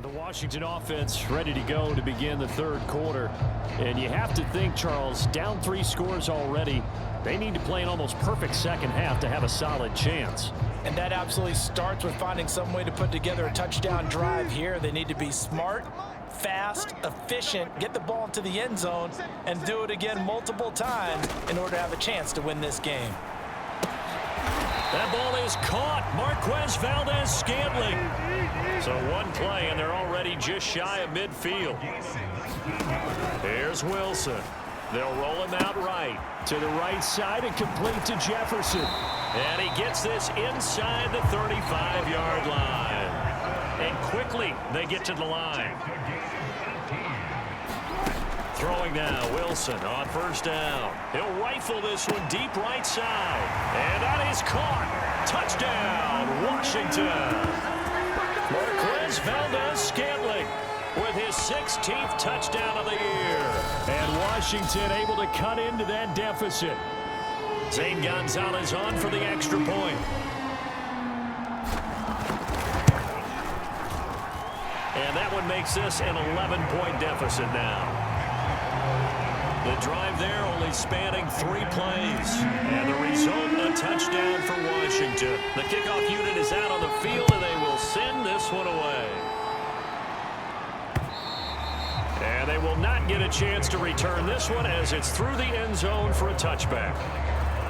The Washington offense ready to go to begin the third quarter. And you have to think, Charles, down 3 scores already. They need to play an almost perfect second half to have a solid chance. And that absolutely starts with finding some way to put together a touchdown drive here. They need to be smart, fast, efficient, get the ball into the end zone, and do it again multiple times in order to have a chance to win this game. That ball is caught. Marquez Valdez-Scantling. So one play, and they're already just shy of midfield. Here's Wilson. They'll roll him out right. To the right side and complete to Jefferson. And he gets this inside the 35-yard line. And quickly, they get to the line. Throwing now, Wilson on first down. He'll rifle this one deep right side. And that is caught. Touchdown, Washington. Marquez Valdez-Scantling with his 16th touchdown of the year. And Washington able to cut into that deficit. Zane Gonzalez on for the extra point. And that one makes this an 11-point deficit now. The drive there only spanning 3 plays. And the result, a touchdown for Washington. The kickoff unit is out on the field, and they will send this one away. And they will not get a chance to return this one as it's through the end zone for a touchback.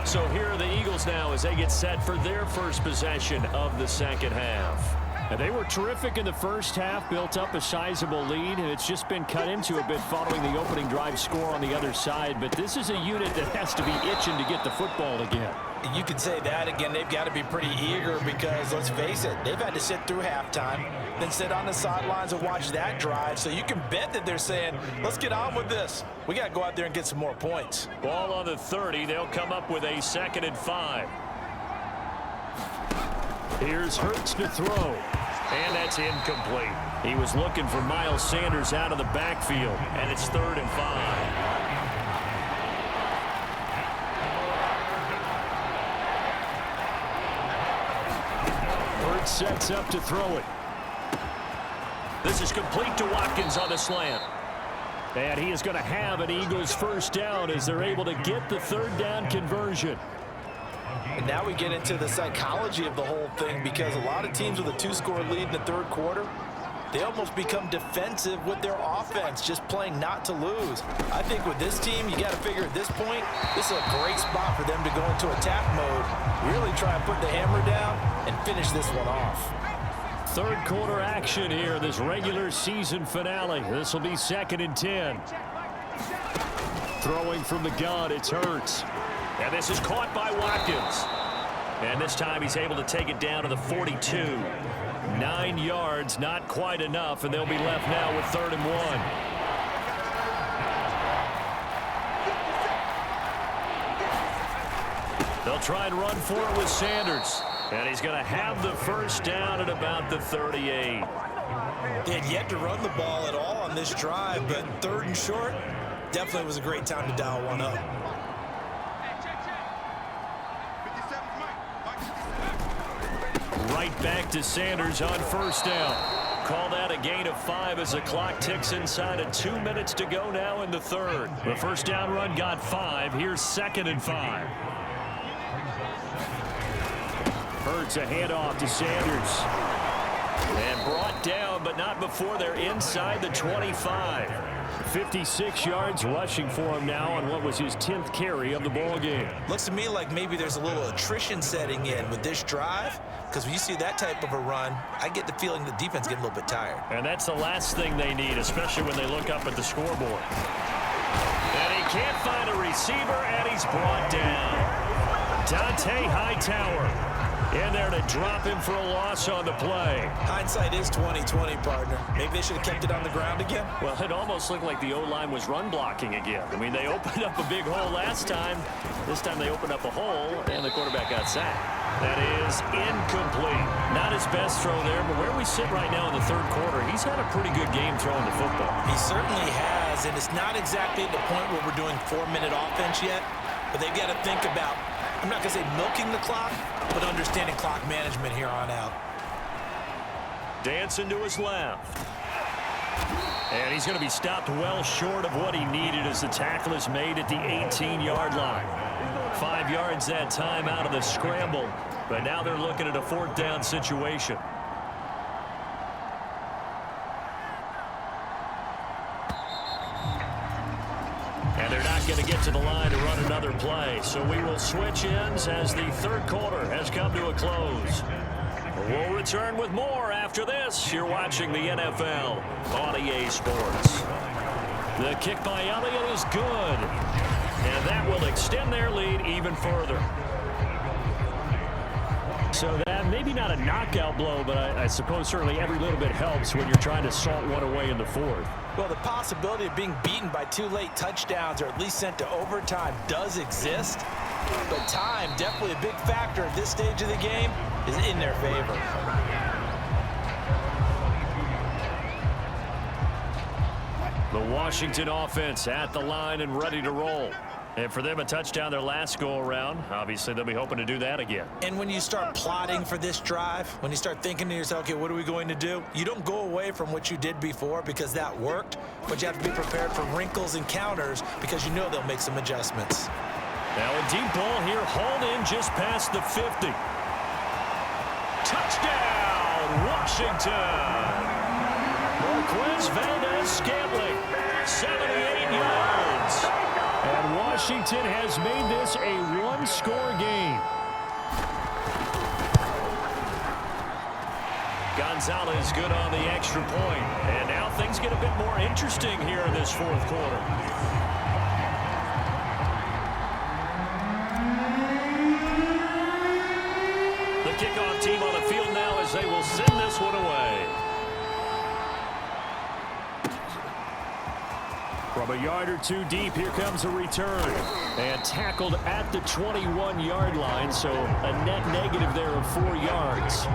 So here are the Eagles now as they get set for their first possession of the second half. And they were terrific in the first half, built up a sizable lead, and it's just been cut into a bit following the opening drive score on the other side. But this is a unit that has to be itching to get the football again. You could say that again. They've got to be pretty eager because, let's face it, they've had to sit through halftime, then sit on the sidelines and watch that drive. So you can bet that they're saying, let's get on with this. We got to go out there and get some more points. Ball on the 30. They'll come up with a 2nd and 5. Here's Hurts to throw. And that's incomplete. He was looking for Miles Sanders out of the backfield, and it's 3rd and 5. Hurts sets up to throw it. This is complete to Watkins on the slant. And he is going to have an Eagles first down as they're able to get the 3rd down conversion. And now we get into the psychology of the whole thing because a lot of teams with a 2-score lead in the third quarter, they almost become defensive with their offense, just playing not to lose. I think with this team, you got to figure at this point, this is a great spot for them to go into attack mode, really try and put the hammer down and finish this one off. Third quarter action here, this regular season finale. This will be 2nd and 10. Throwing from the gun, it's Hurts. And this is caught by Watkins. And this time he's able to take it down to the 42. 9 yards, not quite enough, and they'll be left now with 3rd and 1. They'll try and run for it with Sanders. And he's going to have the first down at about the 38. They had yet to run the ball at all on this drive, but 3rd and short definitely was a great time to dial one up. Right back to Sanders on first down. Call that a gain of 5 as the clock ticks inside of 2 minutes to go now in the third. The first down run got 5. Here's 2nd and 5. Hurts a handoff to Sanders. And brought down, but not before they're inside the 25. 56 yards rushing for him now on what was his 10th carry of the ball game. Looks to me like maybe there's a little attrition setting in with this drive, because when you see that type of a run, I get the feeling the defense getting a little bit tired. And that's the last thing they need, especially when they look up at the scoreboard. And he can't find a receiver, and he's brought down. Dante Hightower in there to drop him for a loss on the play. Hindsight is 20/20, partner. Maybe they should have kept it on the ground again. Well, it almost looked like the O-line was run blocking again. I mean, they opened up a big hole last time. This time they opened up a hole, and the quarterback got sacked. That is incomplete. Not his best throw there, but where we sit right now in the third quarter, he's had a pretty good game throwing the football. He certainly has, and it's not exactly at the point where we're doing 4-minute offense yet, but they've got to think about, I'm not going to say milking the clock, but understanding clock management here on out. Dancing to his left. And he's going to be stopped well short of what he needed as the tackle is made at the 18-yard line. 5 yards that time out of the scramble, but now they're looking at a 4th down situation. And they're not going to get to the line to run another play, so we will switch ends as the 3rd quarter has come to a close. We'll return with more after this. You're watching the NFL on EA Sports. The kick by Elliott is good, and that will extend their lead even further. So that maybe not a knockout blow, but I suppose certainly every little bit helps when you're trying to salt one away in the 4th. Well, the possibility of being beaten by 2 late touchdowns or at least sent to overtime does exist, but time, definitely a big factor at this stage of the game, is in their favor. The Washington offense at the line and ready to roll. And for them, a touchdown their last go-around. Obviously, they'll be hoping to do that again. And when you start plotting for this drive, when you start thinking to yourself, okay, what are we going to do? You don't go away from what you did before because that worked, but you have to be prepared for wrinkles and counters because you know they'll make some adjustments. Now a deep ball here, hauled in just past the 50. Touchdown, Washington! Marquez Valdez-Scantling, 78 yards. And Washington has made this a 1-score game. Gonzalez good on the extra point. And now things get a bit more interesting here in this 4th quarter. The kickoff team on the field now as they will send this one away. From a yard or 2 deep, here comes a return. And tackled at the 21-yard line, so a net negative there of 4 yards.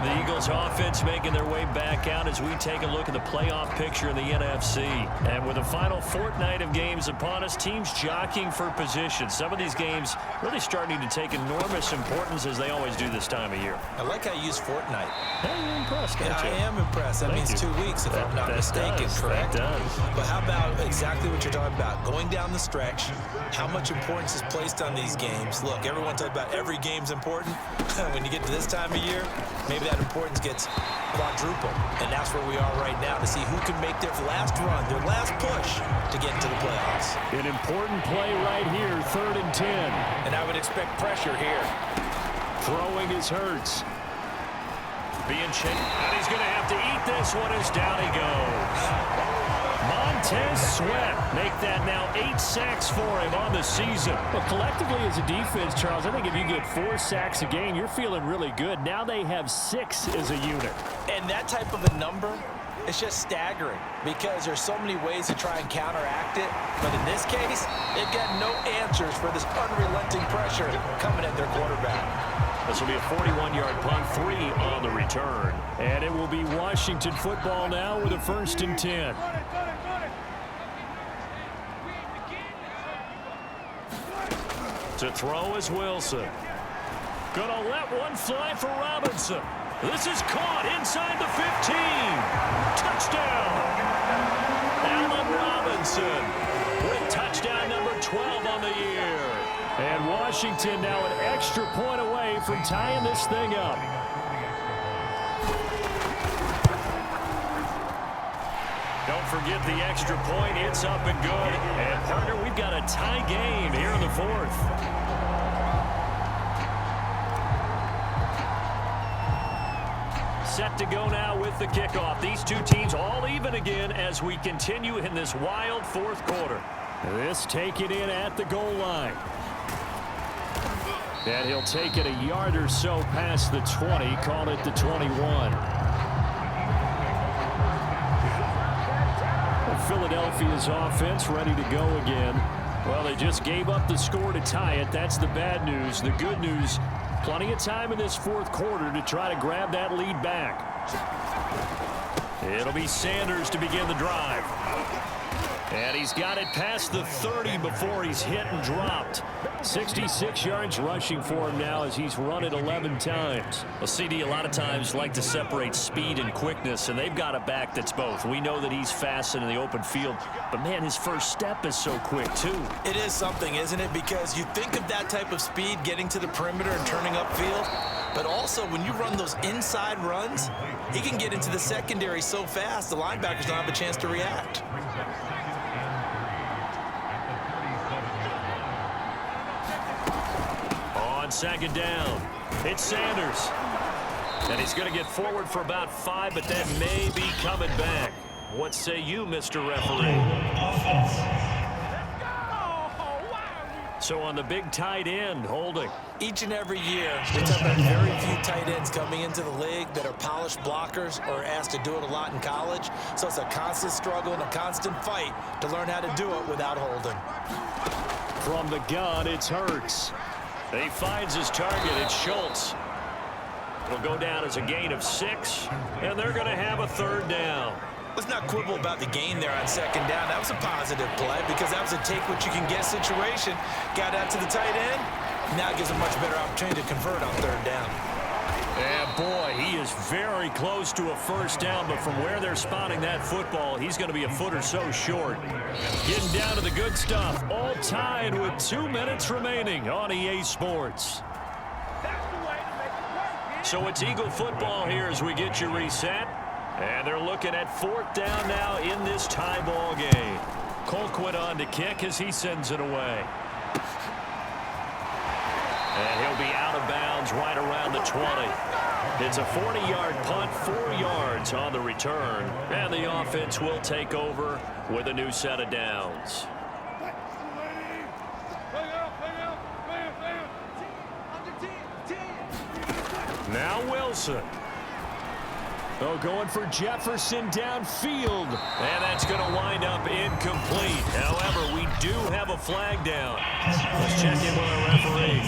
The Eagles offense making their way back out as we take a look at the playoff picture in the NFC. And with the final fortnight of games upon us, teams jockeying for position. Some of these games really starting to take enormous importance as they always do this time of year. I like how you use fortnight. Hey, you're impressed, Yeah, I am impressed. That means 2 weeks, if I'm not mistaken, correct? That does. But how about exactly what you're talking about? Going down the stretch, how much importance is placed on these games? Look, everyone talks about every game's important. When you get to this time of year, maybe that importance gets quadrupled. And that's where we are right now to see who can make their last run, their last push to get into the playoffs. An important play right here, 3rd and 10. And I would expect pressure here. Throwing is Hurts. Being chased. And he's going to have to eat this one as down he goes. Montez Sweat make that now 8 sacks for him on the season. Well, collectively as a defense, Charles, I think if you get 4 sacks a game, you're feeling really good. Now they have 6 as a unit. And that type of a number, it's just staggering because there's so many ways to try and counteract it. But in this case, they've got no answers for this unrelenting pressure coming at their quarterback. This will be a 41-yard punt, 3 on the return. And it will be Washington football now with a 1st and 10. To throw is Wilson. Gonna let one fly for Robinson. This is caught inside the 15. Touchdown. Allen Robinson with touchdown number 12 on the year. And Washington now an extra point away from tying this thing up. Don't forget the extra point. It's up and good. And, partner, we've got a tie game here in the 4th. Set to go now with the kickoff. These two teams all even again as we continue in this wild 4th quarter. This taken in at the goal line. And he'll take it a yard or so past the 20, call it the 21. Philadelphia's offense ready to go again. Well, they just gave up the score to tie it. That's the bad news. The good news, plenty of time in this 4th quarter to try to grab that lead back. It'll be Sanders to begin the drive. And he's got it past the 30 before he's hit and dropped. 66 yards rushing for him now as he's run it 11 times. Well, CD a lot of times like to separate speed and quickness, and they've got a back that's both. We know that he's fast in the open field, but, man, his first step is so quick, too. It is something, isn't it? Because you think of that type of speed getting to the perimeter and turning upfield, but also when you run those inside runs, he can get into the secondary so fast the linebackers don't have a chance to react. On second down, it's Sanders. And he's going to get forward for about 5, but that may be coming back. What say you, Mr. Referee? So on the big tight end, holding. Each and every year, we talk about very few tight ends coming into the league that are polished blockers or asked to do it a lot in college. So it's a constant struggle and a constant fight to learn how to do it without holding. From the gun, it's Hurts. He finds his target. It's Schultz. It'll go down as a gain of 6, and they're going to have a third down. Let's not quibble about the gain there on second down. That was a positive play because that was a take-what-you-can-get situation. Got out to the tight end. Now it gives a much better opportunity to convert on third down. Yeah, boy, he is very close to a first down, but from where they're spotting that football, he's going to be a foot or so short. Getting down to the good stuff, all tied with 2 minutes remaining on EA Sports. So it's Eagle football here as we get you reset. And they're looking at 4th down now in this tie ball game. Colquitt on to kick as he sends it away. And he'll be out of bounds right around the 20. It's a 40-yard punt, 4 yards on the return. And the offense will take over with a new set of downs. Now Wilson. Oh, going for Jefferson downfield. And that's going to wind up incomplete. However, we do have a flag down. Let's check in with our referee.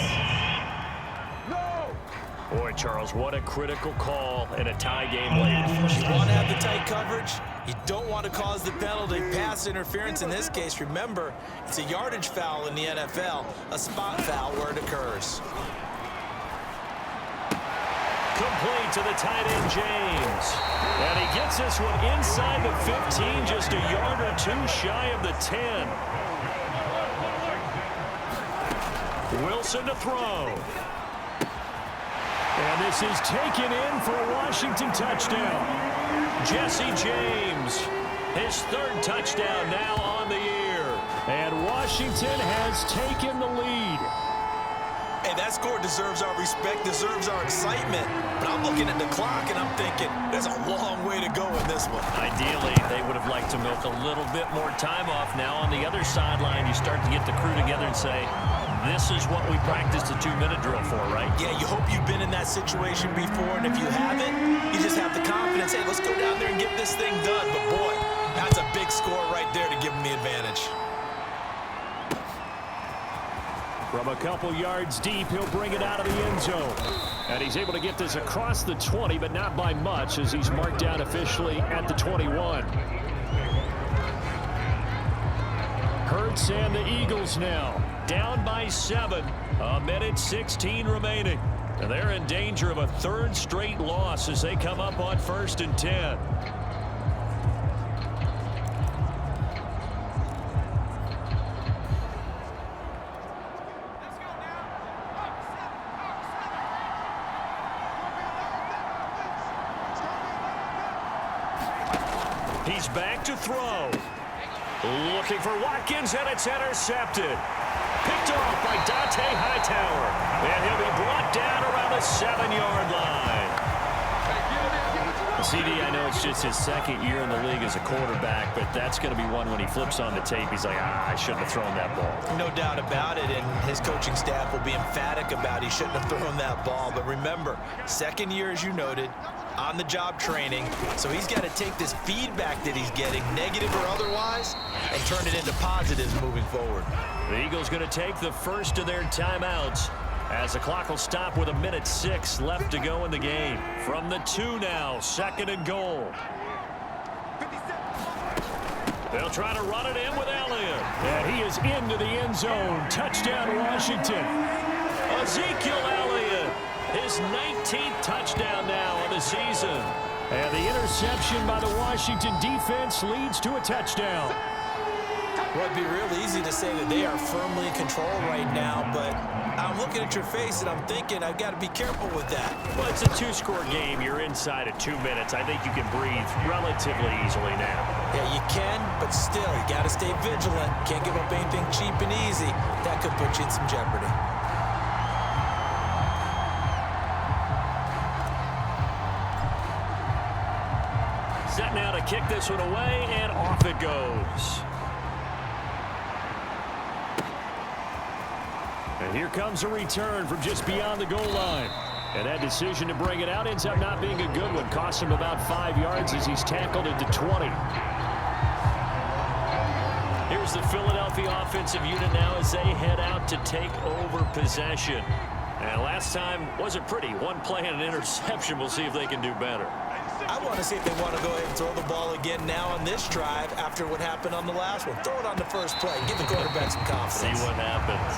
Boy, Charles, what a critical call in a tie game late. You want to have the tight coverage. You don't want to cause the penalty. Pass interference in this case. Remember, it's a yardage foul in the NFL, a spot foul where it occurs. Complete to the tight end, James. And he gets this one inside the 15, just a yard or 2 shy of the 10. Wilson to throw. And this is taken in for a Washington touchdown. Jesse James, his 3rd touchdown now on the year. And Washington has taken the lead. Hey, that score deserves our respect, deserves our excitement. But I'm looking at the clock and I'm thinking, there's a long way to go in this one. Ideally, they would have liked to milk a little bit more time off. Now on the other sideline, you start to get the crew together and say, this is what we practiced a 2-minute drill for, right? Yeah, you hope you've been in that situation before, and if you haven't, you just have the confidence, hey, let's go down there and get this thing done. But boy, that's a big score right there to give them the advantage. From a couple yards deep, he'll bring it out of the end zone. And he's able to get this across the 20, but not by much, as he's marked down officially at the 21. Hurts and the Eagles now down by 7. 1:16 remaining. And they're in danger of a 3rd straight loss as they come up on 1st and 10. He's back to throw. Looking for Watkins, and it's intercepted. Picked off by Dante Hightower. And he'll be brought down around the 7-yard line. CD, I know it's just his 2nd year in the league as a quarterback, but that's going to be one when he flips on the tape. He's like, I shouldn't have thrown that ball. No doubt about it, and his coaching staff will be emphatic about he shouldn't have thrown that ball. But remember, 2nd year, as you noted, on-the-job training, so he's got to take this feedback that he's getting, negative or otherwise, and turn it into positives moving forward. The Eagles going to take the first of their timeouts as the clock will stop with 1:06 left to go in the game. From the 2 now, 2nd and goal. They'll try to run it in with Elliott. And he is into the end zone. Touchdown, Washington. Ezekiel Elliott, his 19th touchdown now of the season. And the interception by the Washington defense leads to a touchdown. Well, it'd be real easy to say that they are firmly in control right now, but I'm looking at your face and I'm thinking I've got to be careful with that. Well, it's a two-score game. You're inside of 2 minutes. I think you can breathe relatively easily now. Yeah, you can, but still, you got to stay vigilant. Can't give up anything cheap and easy. That could put you in some jeopardy. Set now to kick this one away, and off it goes. And here comes a return from just beyond the goal line. And that decision to bring it out ends up not being a good one. Cost him about 5 yards as he's tackled into 20. Here's the Philadelphia offensive unit now as they head out to take over possession. And last time wasn't pretty. One play and an interception. We'll see if they can do better. I want to see if they want to go ahead and throw the ball again now on this drive after what happened on the last one. Throw it on the first play. Give the quarterback some confidence. See what happens.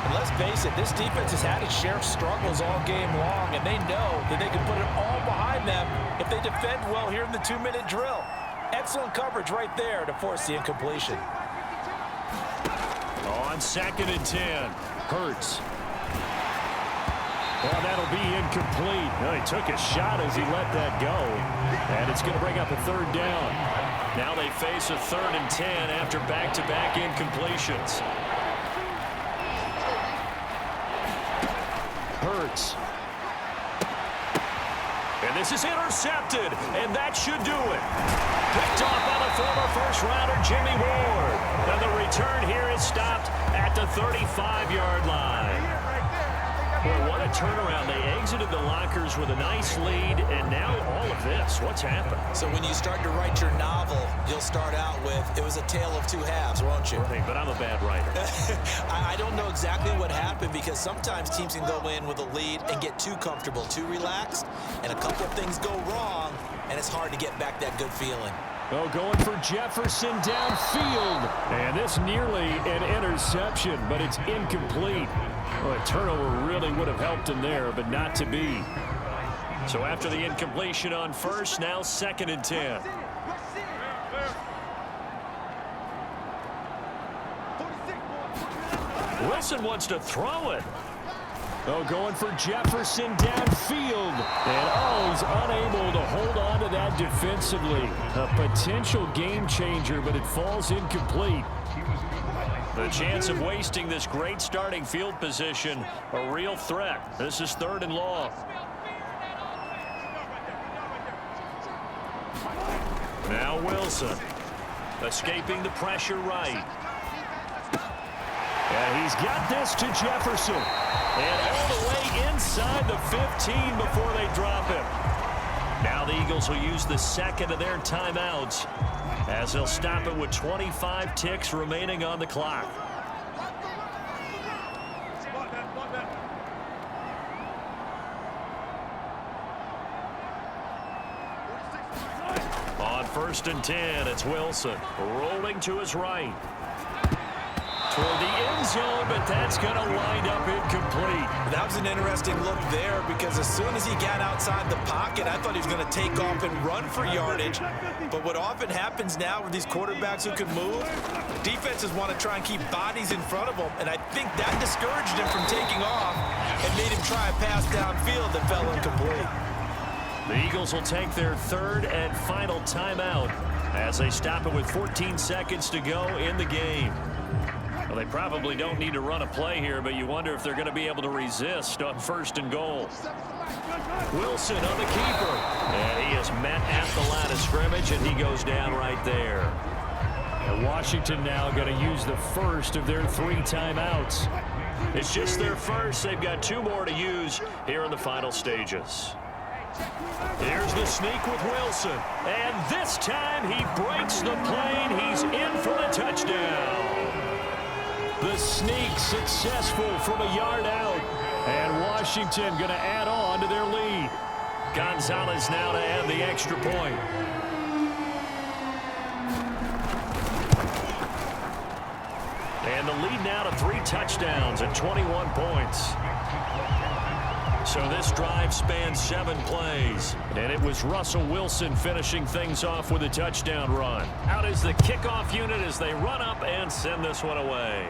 And let's face it, this defense has had its share of struggles all game long, and they know that they can put it all behind them if they defend well here in the 2-minute drill. Excellent coverage right there to force the incompletion. On 2nd and 10, Hurts. Well, that'll be incomplete. Well, he took a shot as he let that go, and it's going to bring up a 3rd down. Now they face a 3rd and 10 after back-to-back incompletions. Hurts. And this is intercepted, and that should do it. Picked off by the former first-rounder Jimmy Ward. And the return here is stopped at the 35-yard line. Well, what a turnaround. They exited the lockers with a nice lead, and now all of this. What's happened? So when you start to write your novel, you'll start out with, it was a tale of two halves, won't you? Right, but I'm a bad writer. I don't know exactly what happened because sometimes teams can go in with a lead and get too comfortable, too relaxed, and a couple of things go wrong, and it's hard to get back that good feeling. Oh, going for Jefferson downfield. And this nearly an interception, but it's incomplete. Well, a turnover really would have helped him there, but not to be. So after the incompletion on first, now 2nd and 10. Wilson wants to throw it. Oh, going for Jefferson downfield. And, oh, he's unable to hold on to that defensively. A potential game changer, but it falls incomplete. The chance of wasting this great starting field position, a real threat. This is 3rd and long. Now Wilson, escaping the pressure right. And he's got this to Jefferson. And all the way inside the 15 before they drop him. Now the Eagles will use the 2nd of their timeouts as they'll stop it with 25 ticks remaining on the clock. On 1st and 10, it's Wilson rolling to his right. Toward the end zone, but that's going to wind up incomplete. That was an interesting look there because as soon as he got outside the pocket, I thought he was going to take off and run for yardage. But what often happens now with these quarterbacks who can move, defenses want to try and keep bodies in front of them, and I think that discouraged him from taking off and made him try a pass downfield that fell incomplete. The Eagles will take their 3rd and final timeout as they stop it with 14 seconds to go in the game. Well, they probably don't need to run a play here, but you wonder if they're going to be able to resist on 1st and goal. Wilson on the keeper. And he is met at the line of scrimmage, and he goes down right there. And Washington now going to use the first of their 3 timeouts. It's just their first. They've got 2 more to use here in the final stages. Here's the sneak with Wilson. And this time he breaks the plane. He's in for the touchdown. The sneak successful from a yard out. And Washington going to add on to their lead. Gonzalez now to add the extra point. And the lead now to 3 touchdowns and 21 points. So this drive spans 7 plays. And it was Russell Wilson finishing things off with a touchdown run. Out is the kickoff unit as they run up and send this one away.